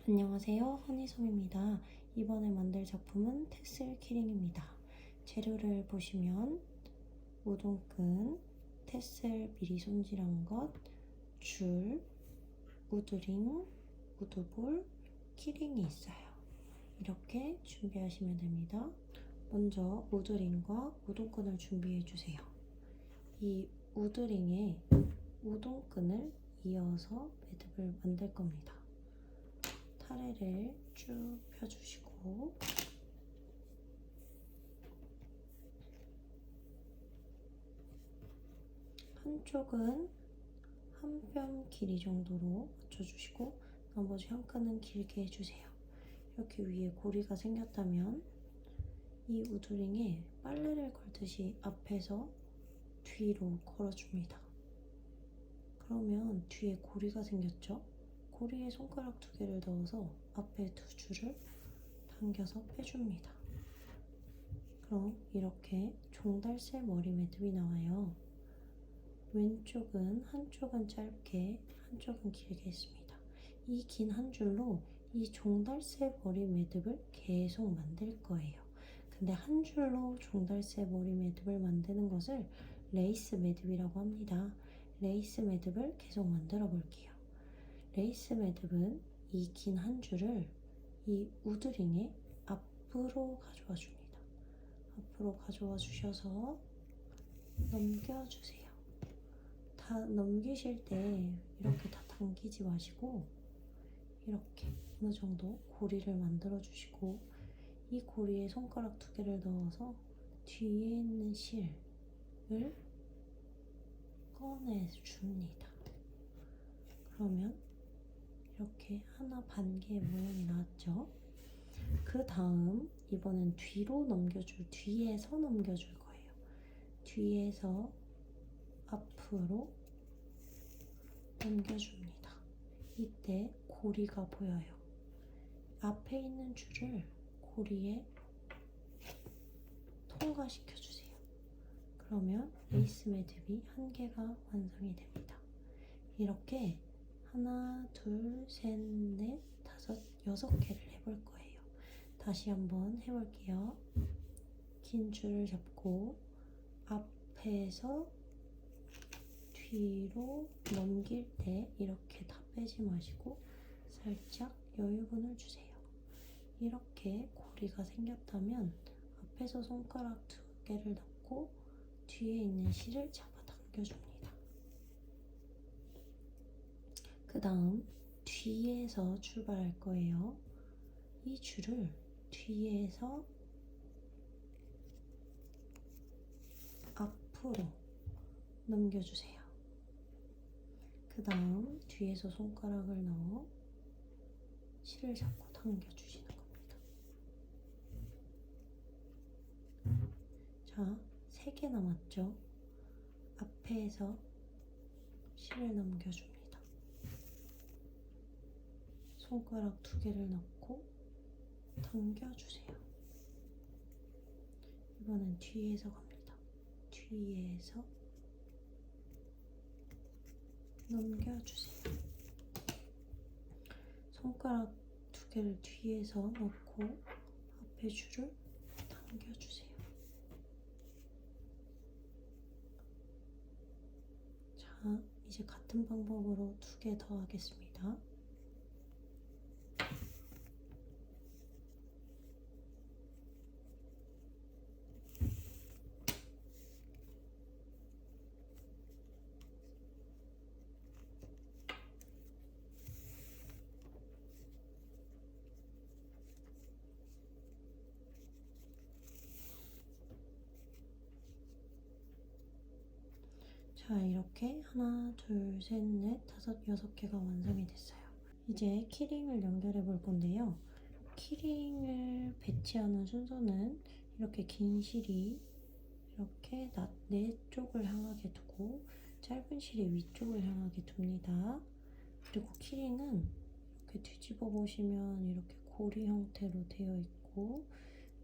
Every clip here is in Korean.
안녕하세요, 허니솜입니다. 이번에 만들 작품은 테슬 키링입니다. 재료를 보시면 우동끈, 테슬 미리 손질한 것, 줄, 우드링, 우드볼, 키링이 있어요. 이렇게 준비하시면 됩니다. 먼저 우드링과 우동끈을 준비해주세요. 이 우드링에 우동끈을 이어서 매듭을 만들 겁니다. 타레를 쭉 펴주시고 한쪽은 한 뼘 길이 정도로 맞춰주시고 나머지 한 끈은 길게 해주세요. 이렇게 위에 고리가 생겼다면 이 우드링에 빨래를 걸듯이 앞에서 뒤로 걸어줍니다. 그러면 뒤에 고리가 생겼죠? 고리에 손가락 2개를 넣어서 앞에 2줄을 당겨서 빼줍니다. 그럼 이렇게 종달새 머리 매듭이 나와요. 왼쪽은 한쪽은 짧게 한쪽은 길게 했습니다. 이 긴 한 줄로 이 종달새 머리 매듭을 계속 만들 거예요. 근데 한 줄로 종달새 머리 매듭을 만드는 것을 레이스 매듭이라고 합니다. 레이스 매듭을 계속 만들어 볼게요. 레이스 매듭은 이 긴 한 줄을 이 우드링에 앞으로 가져와 줍니다. 앞으로 가져와 주셔서 넘겨주세요. 다 넘기실 때 이렇게 다 당기지 마시고 이렇게 어느 정도 고리를 만들어 주시고 이 고리에 손가락 2개를 넣어서 뒤에 있는 실을 꺼내 줍니다. 그러면 이렇게 하나 반개의 모양이 나왔죠? 그 다음 이번엔 뒤에서 넘겨줄 거예요. 뒤에서 앞으로 넘겨줍니다. 이때 고리가 보여요. 앞에 있는 줄을 고리에 통과시켜주세요. 그러면 레이스 매듭이 1개가 완성이 됩니다. 이렇게 하나, 둘, 셋, 넷, 다섯, 6개를 해볼 거예요. 다시 한번 해볼게요. 긴 줄을 잡고 앞에서 뒤로 넘길 때 이렇게 다 빼지 마시고 살짝 여유분을 주세요. 이렇게 고리가 생겼다면 앞에서 손가락 2개를 넣고 뒤에 있는 실을 잡아 당겨줍니다. 그 다음 뒤에서 출발할 거예요. 이 줄을 뒤에서 앞으로 넘겨주세요. 그 다음 뒤에서 손가락을 넣어 실을 잡고 당겨주시는 겁니다. 자, 3개 남았죠? 앞에서 실을 넘겨줍니다. 손가락 2개를 넣고 당겨주세요. 이번엔 뒤에서 갑니다. 뒤에서 넘겨주세요. 손가락 2개를 뒤에서 넣고 앞에 줄을 당겨주세요. 자, 이제 같은 방법으로 2개 더 하겠습니다. 자, 이렇게 하나, 둘, 셋, 넷, 다섯, 6개가 완성이 됐어요. 이제 키링을 연결해 볼 건데요. 키링을 배치하는 순서는 이렇게 긴 실이 이렇게 내 쪽을 향하게 두고 짧은 실이 위쪽을 향하게 둡니다. 그리고 키링은 이렇게 뒤집어 보시면 이렇게 고리 형태로 되어 있고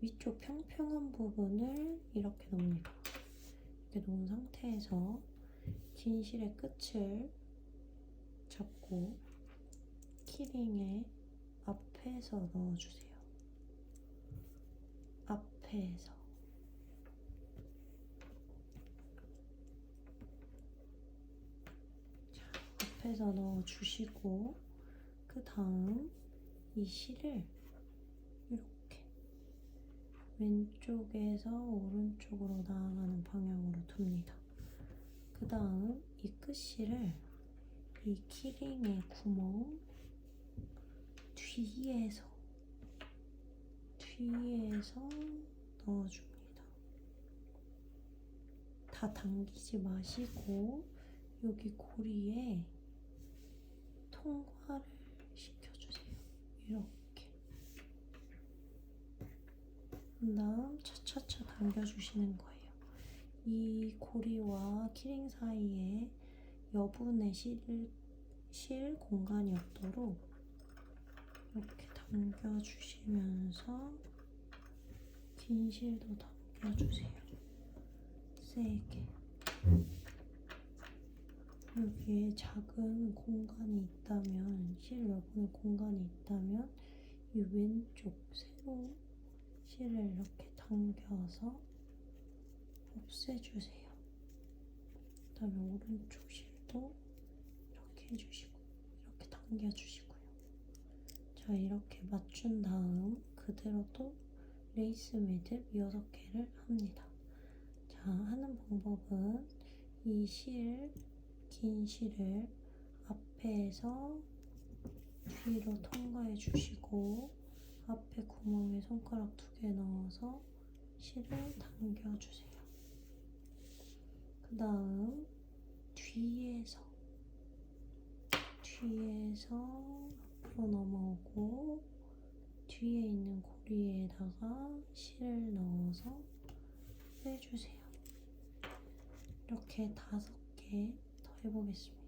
위쪽 평평한 부분을 이렇게 놓습니다. 이렇게 놓은 상태에서 긴 실의 끝을 잡고 키링의 앞 앞에서 넣어주세요. 앞에서. 자, 앞에서 넣어주시고 그 다음 이 실을 이렇게 왼쪽에서 오른쪽으로 나아가는 방향으로 둡니다. 그 다음 이 끝실을 이 키링의 구멍 뒤에서 넣어줍니다. 다 당기지 마시고 여기 고리에 통과를 시켜주세요. 이렇게. 그 다음 차차차 당겨주시는 거예요. 이 고리와 키링 사이에 여분의 실 공간이 없도록 이렇게 당겨주시면서 긴 실도 당겨주세요. 세게. 여기에 작은 공간이 있다면, 실 여분의 공간이 있다면 이 왼쪽 세로 실을 이렇게 당겨서 없애주세요. 그 다음에 오른쪽 실도 이렇게 해주시고 이렇게 당겨주시고요. 자, 이렇게 맞춘 다음 그대로 또 레이스 매듭 6개를 합니다. 자, 하는 방법은 이 긴 실을 앞에서 뒤로 통과해 주시고 앞에 구멍에 손가락 2개 넣어서 실을 당겨주세요. 그 다음 뒤에서 앞으로 넘어오고 뒤에 있는 고리에다가 실을 넣어서 빼주세요. 이렇게 5개 더 해보겠습니다.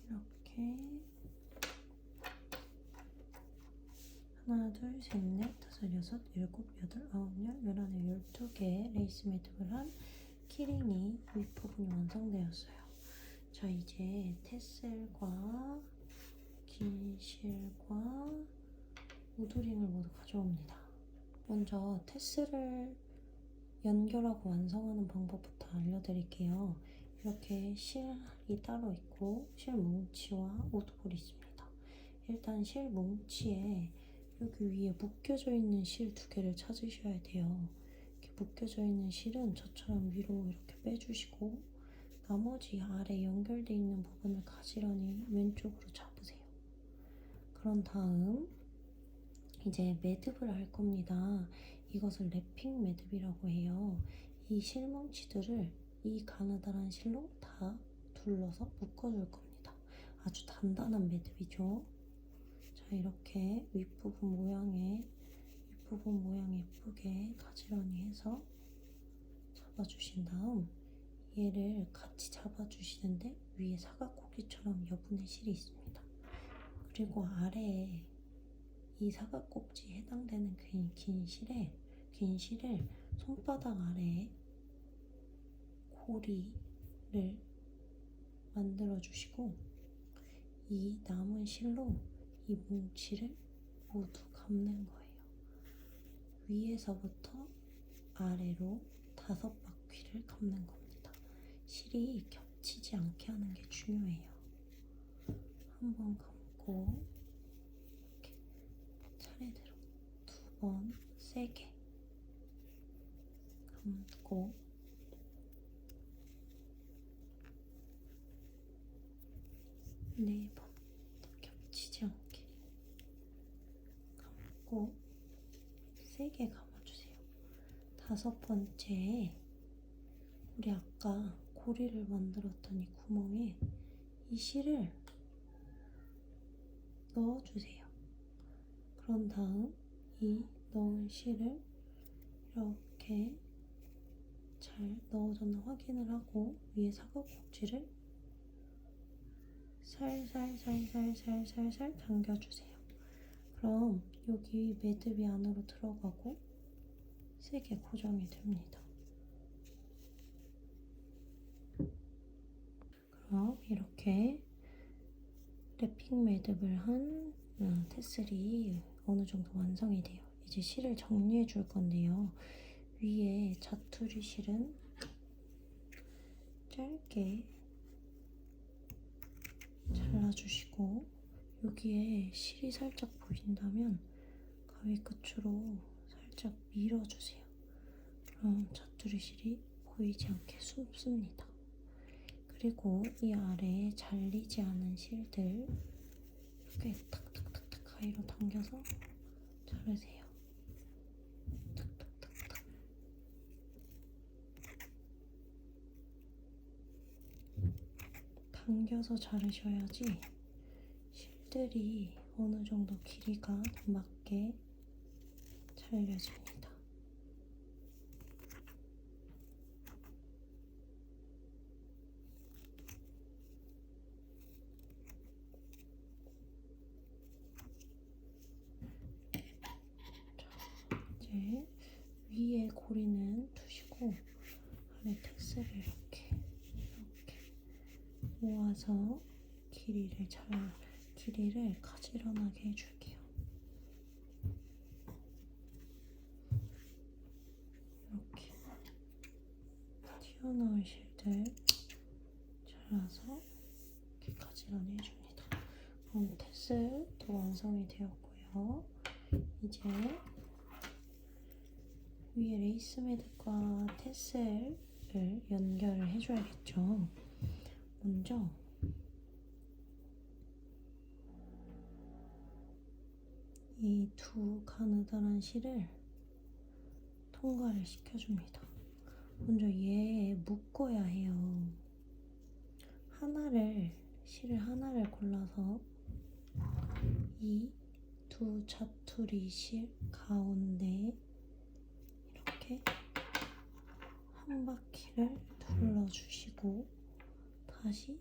이렇게 하나, 둘, 셋, 넷, 다섯, 여섯, 일곱, 여덟, 아홉, 열, 열하나, 12개의 레이스 매듭을 한 키링이 윗부분이 완성되었어요. 자, 이제 테셀과 긴 실과 우드링을 모두 가져옵니다. 먼저 테슬을 연결하고 완성하는 방법부터 알려드릴게요. 이렇게 실이 따로 있고 실 뭉치와 우드볼이 있습니다. 일단 실 뭉치에 여기 위에 묶여져 있는 실 2개를 찾으셔야 돼요. 이렇게 묶여져 있는 실은 저처럼 위로 이렇게 빼주시고 나머지 아래 연결되어 있는 부분을 가지런히 왼쪽으로 잡으세요. 그런 다음 이제 매듭을 할 겁니다. 이것을 랩핑 매듭이라고 해요. 이 실뭉치들을 이 가느다란 실로 다 둘러서 묶어줄 겁니다. 아주 단단한 매듭이죠. 자, 이렇게 윗부분 모양 예쁘게 가지런히 해서 잡아주신 다음 얘를 같이 잡아주시는데 위에 사각고기처럼 여분의 실이 있습니다. 그리고 아래에 이 사각꼭지에 해당되는 긴 실을 손바닥 아래에 고리를 만들어 주시고 이 남은 실로 이 뭉치를 모두 감는 거예요. 위에서부터 아래로 5바퀴를 감는 겁니다. 실이 겹치지 않게 하는 게 중요해요. 한번 감고 이렇게 차례대로 2번 세게 감고 4번 겹치지 않게 감고 세게 감아주세요. 5번째, 우리 아까 고리를 만들었던 이 구멍에 이 실을 넣어주세요. 그런 다음 이 넣은 실을 이렇게 잘 넣어졌나 확인을 하고 위에 사각꼭지를 살살살살살살살 당겨주세요. 그럼 여기 매듭이 안으로 들어가고 세게 고정이 됩니다. 그럼 이렇게 랩핑 매듭을 한 테슬이 어느 정도 완성이 돼요. 이제 실을 정리해 줄 건데요. 위에 자투리 실은 짧게 잘라주시고 여기에 실이 살짝 보인다면 가위 끝으로 살짝 밀어주세요. 그럼 자투리 실이 보이지 않게 숨습니다. 그리고 이 아래에 잘리지 않은 실들 이렇게 탁탁탁탁 가위로 당겨서 자르세요. 탁탁탁탁. 당겨서 자르셔야지 실들이 어느 정도 길이가 맞게 잘려집니다. 이제 위에 고리는 두시고 아래 테슬을 이렇게 모아서 길이를 가지런하게 해줄게요. 이렇게 튀어나온 실들 잘라서 이렇게 가지런히 해줍니다. 그럼 테슬도 완성이 되었고요. 이제 위에 레이스 매듭과 테슬을 연결을 해줘야겠죠. 먼저 이 두 가느다란 실을 통과를 시켜줍니다. 먼저 얘 묶어야 해요. 실을 하나를 골라서 이 두 자투리 실 가운데 이렇게 한 바퀴를 둘러주시고 다시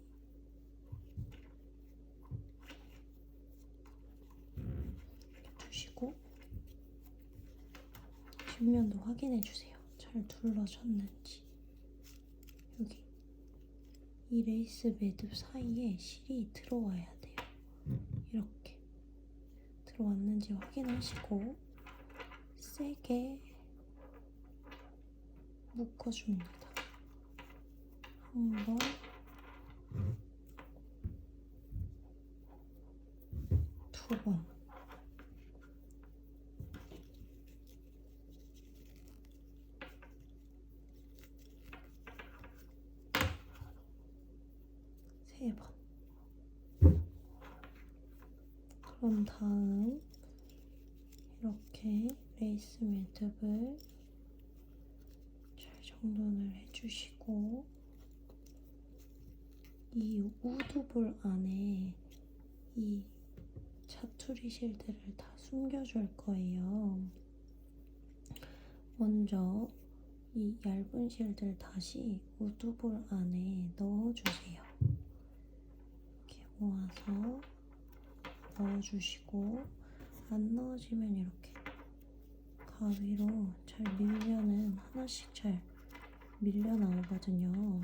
두시고 뒷면도 확인해주세요. 잘 둘러졌는지. 여기 이 레이스 매듭 사이에 실이 들어와야 돼요. 이렇게 들어왔는지 확인하시고 세게 묶어줍니다. 한 번, 두 번. 세 번. 그런 다음 이렇게 레이스 매듭을 잘 정돈을 해주시고 이 우드볼 안에 이 자투리 실들을 다 숨겨줄 거예요. 먼저 이 얇은 실들 다시 우드볼 안에 넣어주세요. 이렇게 모아서 넣어주시고 안 넣어지면 이렇게 가위로 잘 밀면은 하나씩 잘 밀려 나오거든요.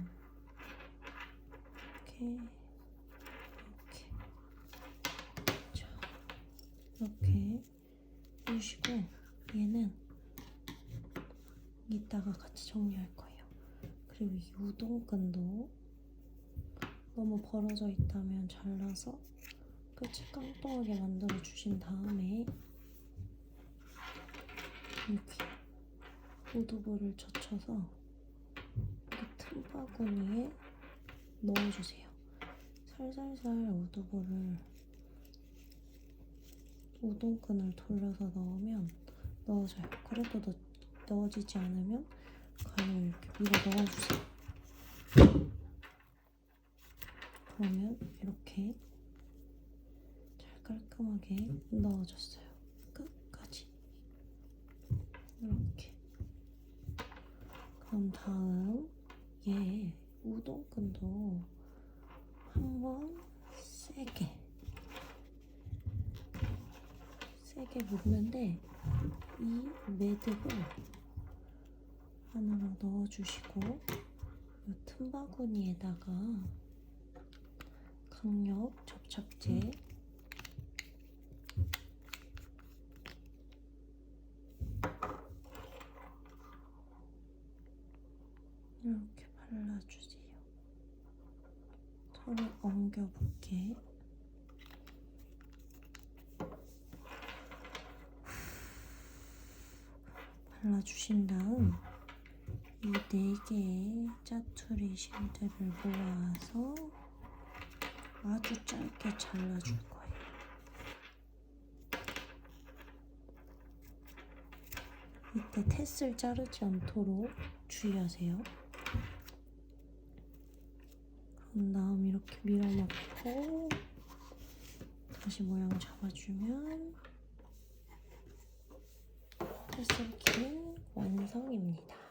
이렇게 해주시고 얘는 이따가 같이 정리할 거예요. 그리고 이 우동끈도 너무 벌어져 있다면 잘라서 끝을 깡통하게 만들어 주신 다음에 이렇게 우드볼을 젖혀서 이렇게 틈바구니에 넣어주세요. 살살살 우드볼을 우동끈을 돌려서 넣으면 넣어줘요. 그래도 넣어지지 않으면 가위를 이렇게 밀어 넣어주세요. 그러면 이렇게 잘 깔끔하게 넣어줬어요. 끝까지. 이렇게. 그럼 다음 얘 우동끈도 한번 세게 묶는데 이 매듭을 안으로 넣어주시고 이 틈바구니에다가 강력 접착제 이렇게 발라주세요. 털을 엉겨붙게 발라주신 다음 이 4개의 짜투리 실들을 모아서 아주 짧게 잘라줄 거예요. 이때 텟을 자르지 않도록 주의하세요. 그런 다음 이렇게 밀어넣고 다시 모양 잡아주면 햇살긴 완성입니다.